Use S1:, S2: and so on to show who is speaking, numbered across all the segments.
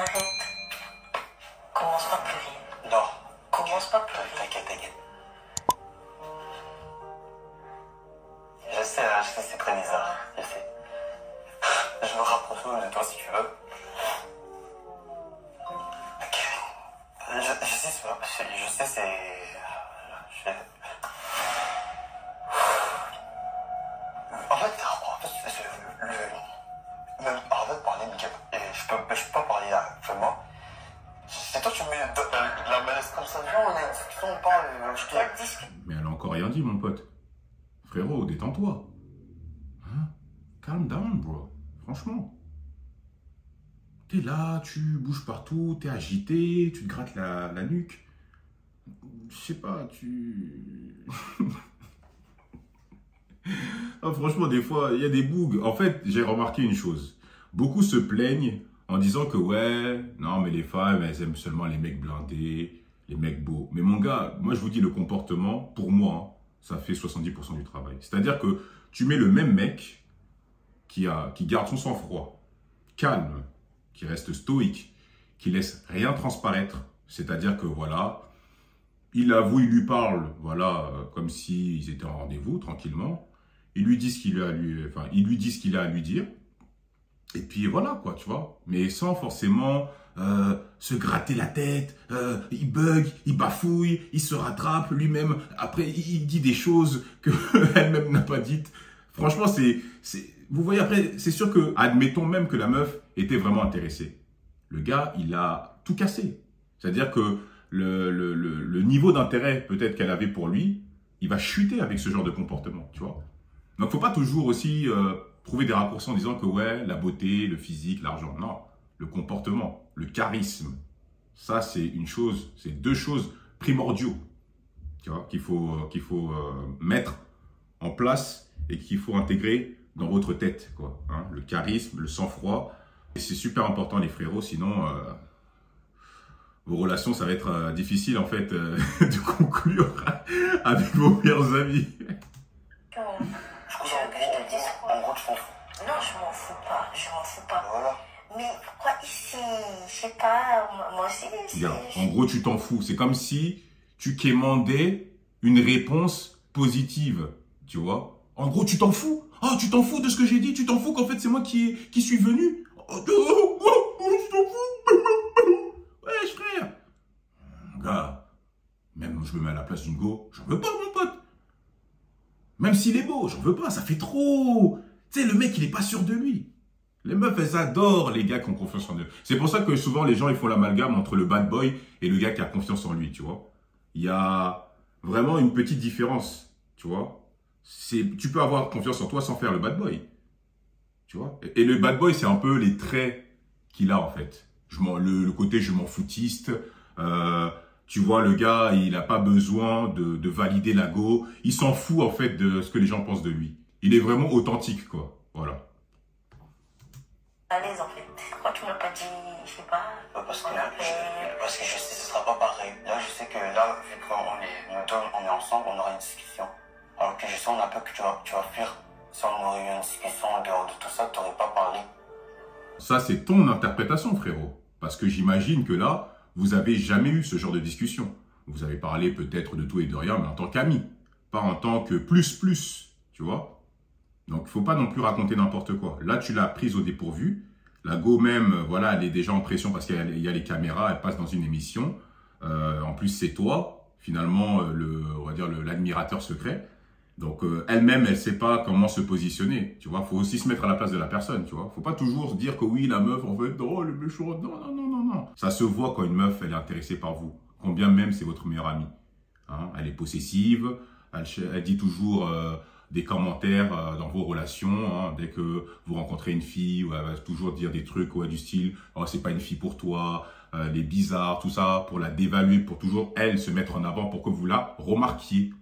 S1: Arrête. Commence pas à pleurer.
S2: Non.
S1: Commence pas à pleurer.
S2: T'inquiète, t'inquiète. Je sais, c'est très bizarre. Je sais. Je me rapproche même de toi si tu veux. Ok. Je sais, c'est... En fait, arrête de parler, Miguel. Je peux pas parler actuellement. C'est toi, tu me mets la malaise comme ça. Viens, on parle.
S3: Mais elle a encore rien dit, mon pote. Frérot, détends-toi. Hein? Calm down, bro. Franchement. T'es là, tu bouges partout, t'es agité, tu te grattes la nuque. Je sais pas, tu... Ah, franchement, des fois, il y a des bugs. En fait, j'ai remarqué une chose. Beaucoup se plaignent en disant que ouais, non, mais les femmes, elles aiment seulement les mecs blindés, les mecs beaux. Mais mon gars, moi, je vous dis, le comportement, pour moi, hein, ça fait 70% du travail. C'est-à-dire que tu mets le même mec qui garde son sang-froid, calme, qui reste stoïque, qui laisse rien transparaître. C'est-à-dire que voilà, il avoue, il lui parle, voilà, comme s'ils étaient en rendez-vous, tranquillement. Il lui dit ce qu'il a à lui, enfin, il lui dit ce qu'il a à lui dire. Et puis voilà, quoi, tu vois. Mais sans forcément se gratter la tête, il bug, il bafouille, il se rattrape lui-même. Après, il dit des choses qu'elle-même n'a pas dites. Franchement, vous voyez, après, c'est sûr que, admettons même que la meuf était vraiment intéressée. Le gars, il a tout cassé. C'est-à-dire que le niveau d'intérêt peut-être qu'elle avait pour lui, il va chuter avec ce genre de comportement, tu vois. Donc, faut pas toujours aussi trouver des raccourcis en disant que ouais, la beauté, le physique, l'argent. Non, le comportement, le charisme, ça c'est une chose, c'est deux choses primordiaux, tu vois, qu'il faut mettre en place et qu'il faut intégrer dans votre tête, quoi. Hein, le charisme, le sang-froid, et c'est super important les frérots, sinon vos relations, ça va être difficile en fait de conclure avec vos meilleurs amis.
S2: En gros, tu t'en fous.
S1: Non, je m'en fous pas. Je m'en fous pas.
S2: Voilà.
S1: Mais pourquoi ici? Je sais pas. Moi aussi.
S3: Regarde, en gros, tu t'en fous. C'est comme si tu quémandais une réponse positive, tu vois. En gros, tu t'en fous. Ah, tu t'en fous de ce que j'ai dit. Tu t'en fous qu'en fait, c'est moi qui suis venu. Oh, je t'en fous. Wesh, frère. Gars, même je me mets à la place d'une go. J'en veux pas, mon pote. Même s'il est beau, j'en veux pas. Ça fait trop. Tu sais, le mec, il est pas sûr de lui. Les meufs, elles adorent les gars qui ont confiance en eux. C'est pour ça que souvent, les gens, ils font l'amalgame entre le bad boy et le gars qui a confiance en lui, tu vois. Il y a vraiment une petite différence, tu vois. Tu peux avoir confiance en toi sans faire le bad boy, tu vois. Et le bad boy, c'est un peu les traits qu'il a, en fait. Le côté je m'en foutiste. Tu vois, le gars, il n'a pas besoin de valider la go. Il s'en fout, en fait, de ce que les gens pensent de lui. Il est vraiment authentique, quoi. Voilà.
S1: À l'aise en fait. Pourquoi tu m'as pas dit, je sais pas,
S2: Parce que
S1: on appelle.
S2: je sais que ce sera pas pareil. Là, je sais que là, vu qu'on est, nous deux, on est ensemble, on aura une discussion. Alors que je sens un peu que tu vas faire, si on aurait eu une discussion en dehors de tout ça, tu n'aurais pas parlé.
S3: Ça, c'est ton interprétation, frérot. Parce que j'imagine que là, vous avez jamais eu ce genre de discussion. Vous avez parlé peut-être de tout et de rien, mais en tant qu'ami. Pas en tant que plus, tu vois. Donc, il faut pas non plus raconter n'importe quoi. Là, tu l'as prise au dépourvu. La go même, voilà, elle est déjà en pression parce qu'il y a les caméras, elle passe dans une émission. En plus, c'est toi, finalement, on va dire l'admirateur secret. Donc, elle-même, elle sait pas comment se positionner. Tu vois, faut aussi se mettre à la place de la personne, tu vois. Faut pas toujours se dire que oui, la meuf, en fait, oh, le méchant. Non. Ça se voit quand une meuf, elle est intéressée par vous. Combien même c'est votre meilleure amie. Hein, elle est possessive, elle dit toujours des commentaires dans vos relations. Hein, dès que vous rencontrez une fille, elle va toujours dire des trucs du style « Oh, c'est pas une fille pour toi, elle est bizarre, tout ça », pour la dévaluer, pour toujours, elle, se mettre en avant pour que vous la remarquiez.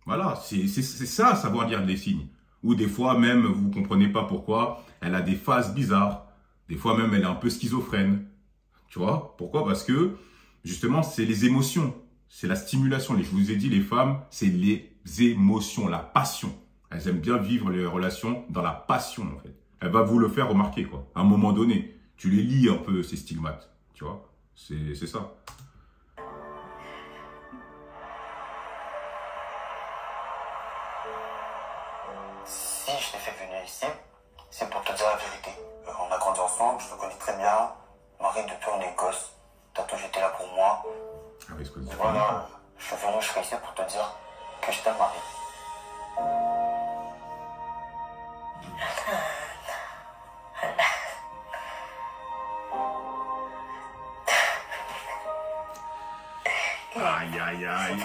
S3: Voilà, c'est ça, savoir lire les signes. Ou des fois même, vous comprenez pas pourquoi, elle a des phases bizarres. Des fois même, elle est un peu schizophrène. Tu vois? Pourquoi? Parce que, justement, c'est les émotions. C'est la stimulation. Je vous ai dit, les femmes, c'est les émotions, la passion. Elles aiment bien vivre les relations dans la passion, en fait. Elle va vous le faire remarquer, quoi, à un moment donné. Tu les lis un peu, ces stigmates, tu vois. C'est ça.
S2: Si je t'ai fait venir ici, c'est pour te dire la vérité. On a grandi ensemble, je te connais très bien. Marie, depuis on est gosses. T'as toujours été là pour moi.
S3: Ah oui,
S2: Et voilà, je suis venu, je serai ici pour te dire que je t'aime, Marie.
S3: Aïe, aïe, aïe.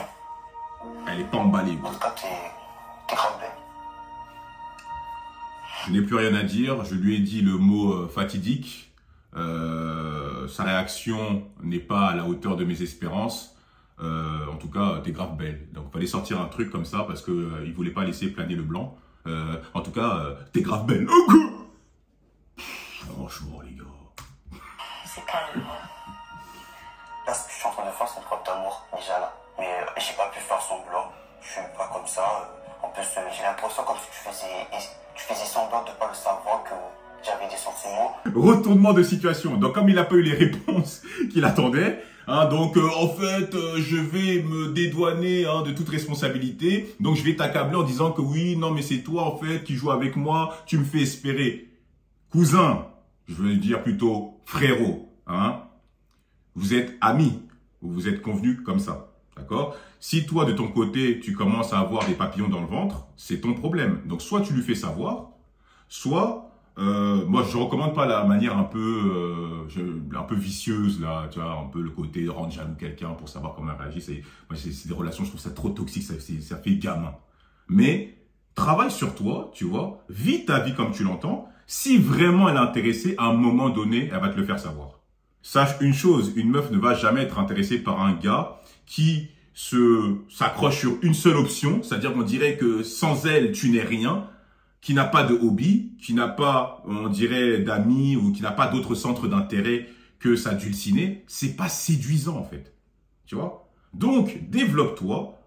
S3: Elle est pas emballée.
S2: En tout cas, t'es grave belle.
S3: Je n'ai plus rien à dire. Je lui ai dit le mot fatidique. Sa réaction n'est pas à la hauteur de mes espérances. En tout cas, t'es grave belle. Donc, il fallait sortir un truc comme ça parce que il voulait pas laisser planer le blanc. En tout cas, t'es grave belle. Franchement, les gars.
S1: C'est calme.
S2: Là, ce que je suis en train de faire, c'est une preuve d'amour, déjà là. Mais j'ai pas pu faire semblant. Je suis pas comme ça. En plus, j'ai l'impression comme si tu faisais semblant de pas le savoir que j'avais des sentiments.
S3: Retournement de situation. Donc, comme il n'a pas eu les réponses qu'il attendait, hein, donc en fait, je vais me dédouaner de toute responsabilité. Donc, je vais t'accabler en disant que oui, non, mais c'est toi en fait qui joue avec moi. Tu me fais espérer. Cousin, je veux dire plutôt frérot, hein. Vous êtes amis, vous êtes convenus comme ça, d'accord? Si toi, de ton côté, tu commences à avoir des papillons dans le ventre, c'est ton problème. Donc, soit tu lui fais savoir, soit, moi, je recommande pas la manière un peu vicieuse, là, tu vois, un peu le côté de rendre jaloux quelqu'un pour savoir comment elle réagit. Moi, c'est des relations, je trouve ça trop toxique, ça fait gamin. Mais, travaille sur toi, tu vois, vis ta vie comme tu l'entends. Si vraiment elle est intéressée, à un moment donné, elle va te le faire savoir. Sache une chose, une meuf ne va jamais être intéressée par un gars qui s'accroche sur une seule option, c'est-à-dire qu'on dirait que sans elle, tu n'es rien, qui n'a pas de hobby, qui n'a pas, on dirait, d'amis ou qui n'a pas d'autre centre d'intérêt que sa dulcinée. C'est pas séduisant, en fait. Tu vois? Donc, développe-toi.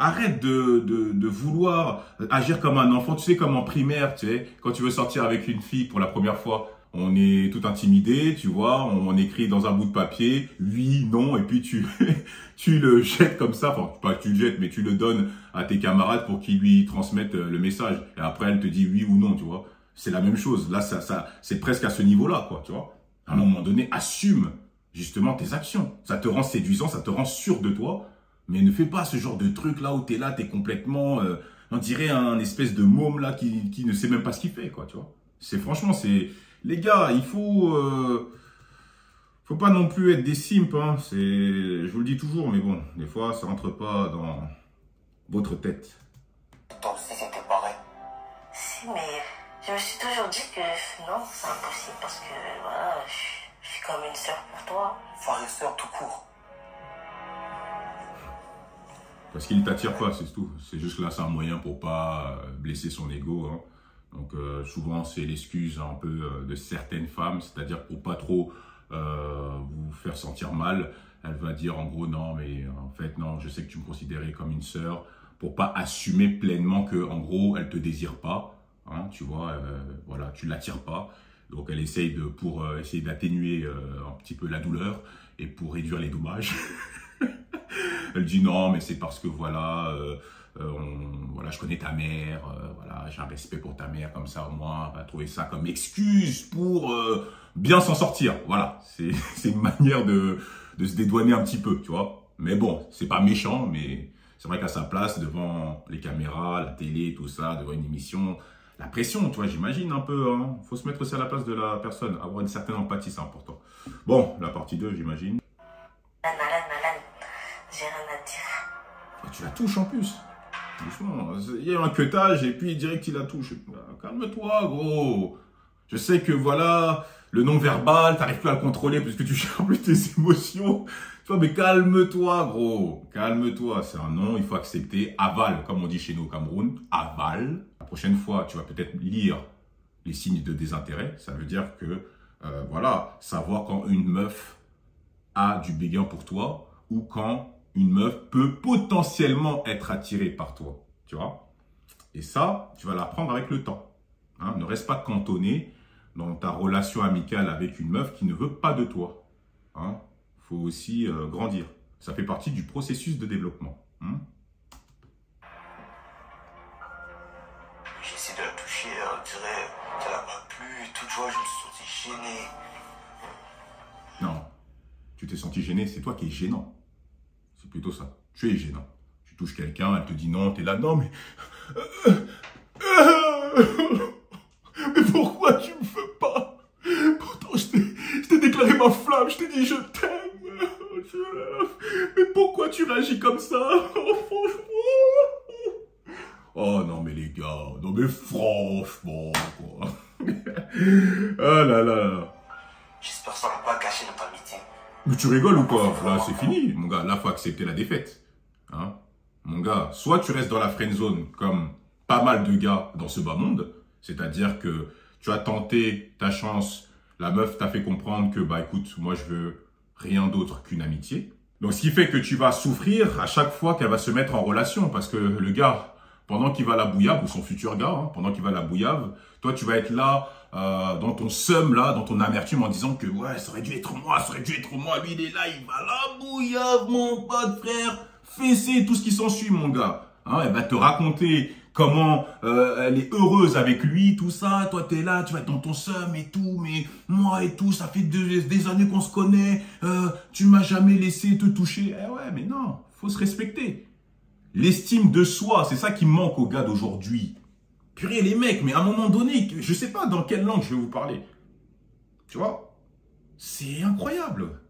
S3: Arrête de vouloir agir comme un enfant. Tu sais, comme en primaire, tu sais, quand tu veux sortir avec une fille pour la première fois, on est tout intimidé, tu vois, on écrit dans un bout de papier, oui, non, et puis tu le jettes comme ça, enfin, pas que tu le jettes, mais tu le donnes à tes camarades pour qu'ils lui transmettent le message. Et après, elle te dit oui ou non, tu vois. C'est la même chose. Là, c'est presque à ce niveau-là, quoi, tu vois. À un moment donné, assume justement tes actions. Ça te rend séduisant, ça te rend sûr de toi, mais ne fais pas ce genre de truc là où t'es complètement, on dirait un espèce de môme là qui ne sait même pas ce qu'il fait, quoi, tu vois. Franchement, les gars, il faut pas non plus être des simps, hein. Je vous le dis toujours, mais bon, des fois, ça rentre pas dans votre tête.
S2: Toi aussi, c'était pareil.
S1: Si, mais je me suis toujours dit que non, c'est impossible parce que voilà, je suis comme une sœur pour toi.
S2: Frère et sœur, tout court.
S3: Parce qu'il ne t'attire pas, c'est tout. C'est juste que là, c'est un moyen pour pas blesser son ego, hein. Donc souvent c'est l'excuse un peu de certaines femmes, c'est-à-dire pour pas trop vous faire sentir mal. Elle va dire en gros non, mais en fait non, je sais que tu me considérais comme une sœur, pour pas assumer pleinement que en gros elle te désire pas, hein, tu vois, voilà, tu l'attires pas. Donc elle essaye pour essayer d'atténuer un petit peu la douleur et pour réduire les dommages. Elle dit non, mais c'est parce que voilà. Voilà, je connais ta mère, voilà, j'ai un respect pour ta mère, comme ça au moins, elle va trouver ça comme excuse pour bien s'en sortir. Voilà, c'est une manière de se dédouaner un petit peu, tu vois. Mais bon, c'est pas méchant, mais c'est vrai qu'à sa place, devant les caméras, la télé, tout ça, devant une émission, la pression, tu vois, j'imagine un peu, hein. Faut se mettre aussi à la place de la personne, avoir une certaine empathie, c'est important. Bon, la partie 2, j'imagine.
S1: Malade, j'ai rien à dire.
S3: Et tu la touches en plus. Doucement, il y a un queutage et puis direct il la touche. Calme-toi, gros. Je sais que voilà, le non-verbal, t'arrives plus à le contrôler parce que tu gères plus tes émotions. Tu vois, mais calme-toi, gros. Calme-toi, c'est un non, il faut accepter. Avale, comme on dit chez nous au Cameroun. Avale. La prochaine fois, tu vas peut-être lire les signes de désintérêt. Ça veut dire que, voilà, savoir quand une meuf a du béguin pour toi ou quand une meuf peut potentiellement être attirée par toi, tu vois. Et ça, tu vas l'apprendre avec le temps. Hein, ne reste pas cantonné dans ta relation amicale avec une meuf qui ne veut pas de toi. Hein? Faut aussi grandir. Ça fait partie du processus de développement. Hein?
S2: J'essaie de la toucher, on dirait qu'elle n'a pas plu et tout, tu vois, je me suis senti gêné.
S3: Non, tu t'es senti gêné, c'est toi qui es gênant. C'est plutôt ça. Tu es gênant. Tu touches quelqu'un, elle te dit non, t'es là, non, mais... Mais pourquoi tu me veux pas? Pourtant, je t'ai déclaré ma flamme, je t'ai dit je t'aime. Mais pourquoi tu réagis comme ça? Oh, franchement. Oh non, mais les gars, non, mais franchement, quoi. Ah là là.
S2: J'espère que ça va pas gâcher notre amitié.
S3: Mais tu rigoles ou quoi? Là, c'est fini, mon gars. Là, faut accepter la défaite. Hein? Mon gars, soit tu restes dans la friend zone comme pas mal de gars dans ce bas monde, c'est-à-dire que tu as tenté ta chance, la meuf t'a fait comprendre que, bah écoute, moi je veux rien d'autre qu'une amitié. Donc ce qui fait que tu vas souffrir à chaque fois qu'elle va se mettre en relation, parce que le gars, pendant qu'il va à la bouillave, ou son futur gars, hein, pendant qu'il va à la bouillave, toi tu vas être là, dans ton seum, là, dans ton amertume, en disant que ouais, ça aurait dû être moi, ça aurait dû être moi, lui il est là, il va à la bouillave, mon pote frère, fessé, tout ce qui s'ensuit, mon gars. Hein, elle va te raconter comment elle est heureuse avec lui, tout ça. Toi, t'es là, tu vas être dans ton seum et tout. Mais moi et tout, ça fait des années qu'on se connaît. Tu m'as jamais laissé te toucher. Eh ouais, mais non, faut se respecter. L'estime de soi, c'est ça qui manque aux gars d'aujourd'hui. Purée, les mecs, mais à un moment donné, je sais pas dans quelle langue je vais vous parler. Tu vois? C'est incroyable.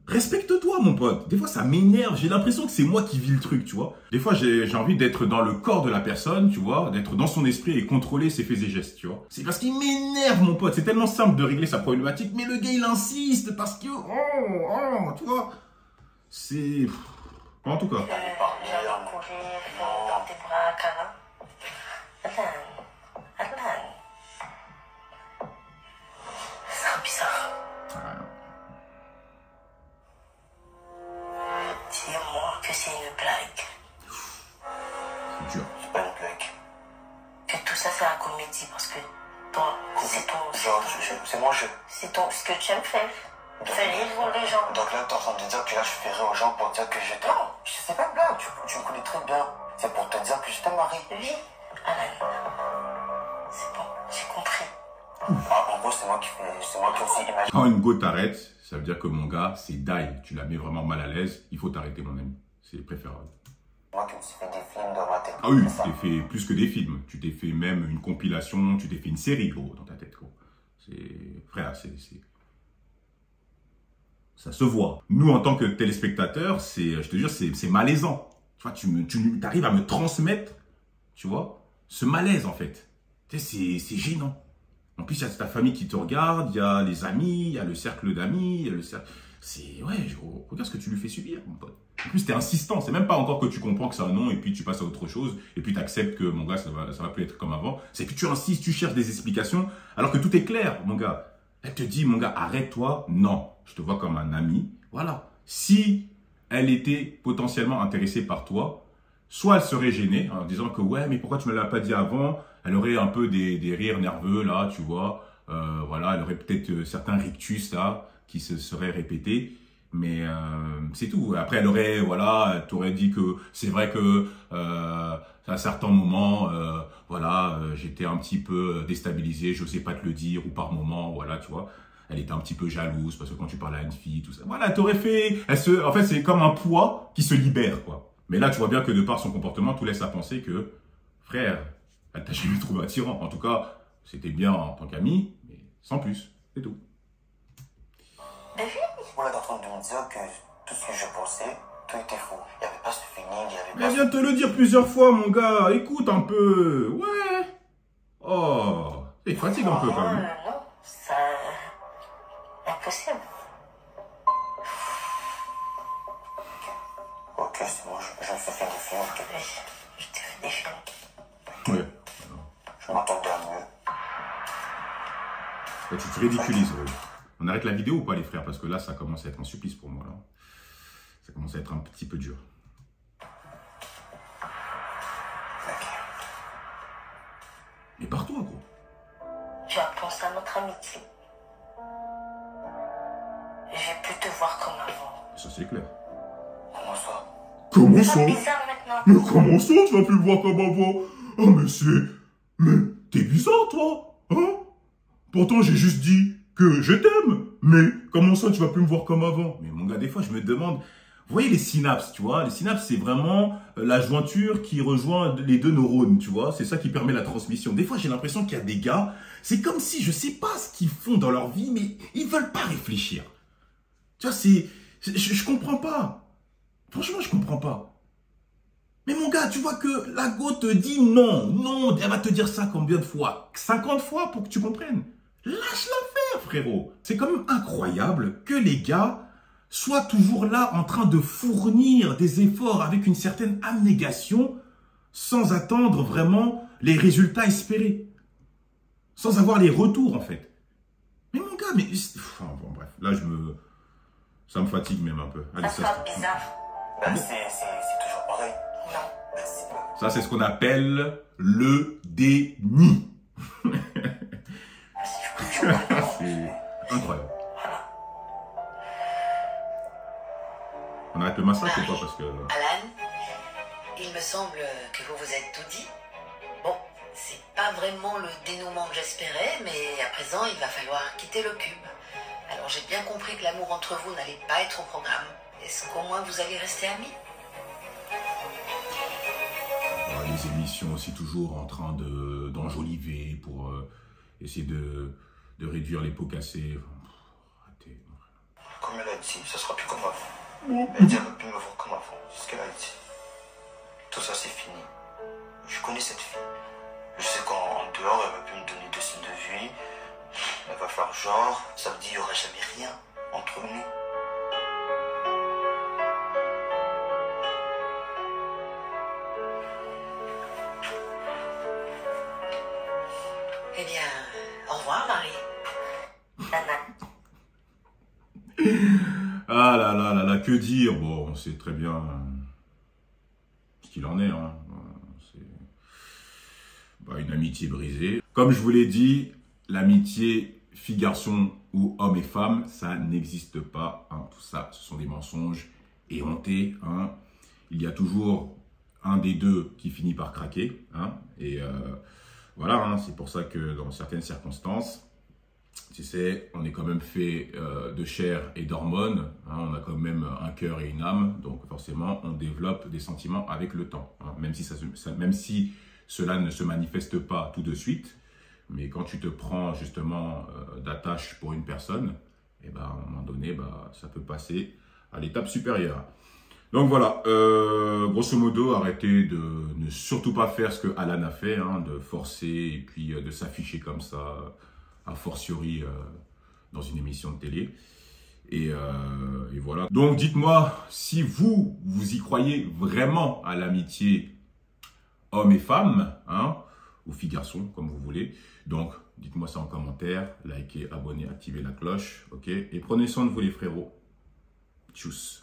S3: Respecte-toi, mon pote. Des fois, ça m'énerve. J'ai l'impression que c'est moi qui vis le truc, tu vois. Des fois, j'ai envie d'être dans le corps de la personne, tu vois, d'être dans son esprit et contrôler ses faits et gestes, tu vois. C'est parce qu'il m'énerve, mon pote. C'est tellement simple de régler sa problématique, mais le gars, il insiste parce que... tu vois. C'est... En tout cas.
S1: J'adore courir dans tes bras, câlin. Adnan. C'est bizarre. Dis-moi que c'est une blague.
S3: C'est dur.
S2: C'est pas une blague.
S1: Que tout ça c'est la comédie parce que toi, c'est ton...
S2: C'est mon jeu.
S1: C'est ce que tu aimes faire. Faire rire les gens.
S2: Donc là, t'es en train de dire que là, je fais rire aux gens pour dire que je t'aime. Non, c'est pas une blague, tu me connais très bien. C'est pour te dire que je t'aime, Marie.
S1: Oui, Alan. C'est bon, j'ai compris.
S2: Ah, en gros, c'est moi qui aussi imagine.
S3: Quand une go t'arrête, ça veut dire que mon gars, c'est die. Tu la mets vraiment mal à l'aise. Il faut t'arrêter, mon ami. C'est préférable.
S2: Moi qui me suis fait des films dans ma tête.
S3: Ah oui, tu t'es fait plus que des films. Tu t'es fait même une compilation, tu t'es fait une série, gros, dans ta tête, gros. C'est... Frère, ça se voit. Nous, en tant que téléspectateurs, je te jure, c'est malaisant. Tu vois, tu arrives à me transmettre, tu vois, ce malaise, en fait. Tu sais, c'est gênant. En plus, il y a ta famille qui te regarde, il y a les amis, il y a le cercle d'amis, il y a le cercle... Ouais, regarde ce que tu lui fais subir, mon pote. En plus, t'es insistant. C'est même pas encore que tu comprends que c'est un non et puis tu passes à autre chose et puis tu acceptes que, mon gars, ça va plus être comme avant. C'est que tu insistes, tu cherches des explications alors que tout est clair, mon gars. Elle te dit, mon gars, arrête-toi. Non, je te vois comme un ami. Voilà. Si elle était potentiellement intéressée par toi, soit elle serait gênée en disant que, ouais, mais pourquoi tu me l'as pas dit avant? Elle aurait un peu des rires nerveux, là, tu vois. Voilà, elle aurait peut-être certains rictus, là, qui se seraient répétés. Mais c'est tout. Après, elle t'aurait dit que c'est vrai que à un certain moment, j'étais un petit peu déstabilisé, je sais pas te le dire, ou par moment, voilà, tu vois. Elle était un petit peu jalouse parce que quand tu parles à une fille, tout ça. Voilà, t'aurais fait... En fait, c'est comme un poids qui se libère, quoi. Mais là, tu vois bien que de par son comportement, tout laisse à penser que, frère, elle t'a jamais trouvé attirant. En tout cas, c'était bien en tant qu'ami, mais sans plus. C'est tout.
S2: Voilà, t'es en train de me dire que tout ce que je pensais, tout était faux. Il n'y avait pas ce feeling, il n'y avait pas...
S3: Mais viens te le dire plusieurs fois, mon gars. Écoute un peu. Ouais. Oh. Il fatigue un peu, quand même.
S1: Non, ça... Impossible.
S2: Ok, c'est bon, je me suis fait des films. Okay.
S1: Oui, je t'ai fait des films.
S3: Ouais.
S2: Je m'attendais à mieux.
S3: Là, tu te ridiculises. Ouais. On arrête la vidéo ou pas, les frères? Parce que là, ça commence à être un supplice pour moi. Là. Ça commence à être un petit peu dur.
S2: Okay.
S3: Mais barre-toi, gros.
S1: Tu as pensé pense à notre amitié. J'ai pu te voir comme avant.
S3: Ça, c'est clair.
S2: Comment ça?
S3: Comment
S1: C'est
S3: ça?
S1: pas bizarre maintenant.
S3: Mais comment ça, tu vas plus me voir comme avant? Oh, mais c'est... Mais t'es bizarre, toi, hein? Pourtant, j'ai juste dit que je t'aime. Mais comment ça, tu vas plus me voir comme avant? Mais mon gars, des fois, je me demande... Vous voyez les synapses, tu vois? Les synapses, c'est vraiment la jointure qui rejoint les deux neurones, tu vois? C'est ça qui permet la transmission. Des fois, j'ai l'impression qu'il y a des gars, c'est comme si, je sais pas ce qu'ils font dans leur vie, mais ils veulent pas réfléchir. Tu vois, je comprends pas. Franchement, je comprends pas. Mais mon gars, tu vois que la go te dit non, non, elle va te dire ça combien de fois? 50 fois pour que tu comprennes. Lâche-la faire, frérot. C'est quand même incroyable que les gars soient toujours là en train de fournir des efforts avec une certaine abnégation sans attendre vraiment les résultats espérés. Sans avoir les retours, en fait. Mais mon gars, mais... Enfin, bon, bref, là, ça me fatigue même un peu. Allez,
S1: Ça sera bizarre.
S2: Ben, c'est toujours pareil.
S1: Non.
S2: Ben,
S3: ça, c'est ce qu'on appelle le déni. C'est incroyable. On arrête le massacre ou pas parce que...
S4: Alan, il me semble que vous vous êtes tout dit. Bon, c'est pas vraiment le dénouement que j'espérais, mais à présent, il va falloir quitter le cube. Alors j'ai bien compris que l'amour entre vous n'allait pas être au programme. Est-ce qu'au moins vous allez rester amis?
S3: Les émissions aussi toujours en train d'enjoliver pour essayer de réduire les pots cassés. Arrêtez.
S2: Comme elle a dit, ça sera plus comme avant. Elle dit, elle va plus me voir comme avant. C'est ce qu'elle a dit. Tout ça, c'est fini. Je connais cette fille. Je sais qu'en dehors, elle va plus me donner de signes de vie. Elle va faire genre. Ça veut dire qu'il n'y aura jamais rien entre nous.
S4: Eh bien, au revoir, Marie.
S3: Ah là là là là, que dire? Bon, on sait très bien ce qu'il en est. Hein. C'est une amitié brisée. Comme je vous l'ai dit, l'amitié fille-garçon ou homme et femme, ça n'existe pas. Hein. Tout ça, ce sont des mensonges éhontés. Hein. Il y a toujours un des deux qui finit par craquer. Hein. Et voilà, hein, c'est pour ça que dans certaines circonstances, tu sais, on est quand même fait de chair et d'hormones, hein, on a quand même un cœur et une âme, donc forcément on développe des sentiments avec le temps, hein, même si cela ne se manifeste pas tout de suite, mais quand tu te prends justement d'attache pour une personne, et ben, à un moment donné, ça peut passer à l'étape supérieure. Donc voilà, grosso modo, arrêtez de ne surtout pas faire ce que Alan a fait, hein, de forcer et puis de s'afficher comme ça, a fortiori dans une émission de télé. Et voilà. Donc dites-moi si vous y croyez vraiment à l'amitié homme et femme, hein, ou fille-garçon, comme vous voulez. Donc dites-moi ça en commentaire, likez, abonnez, activez la cloche, ok? Et prenez soin de vous les frérots. Tchuss.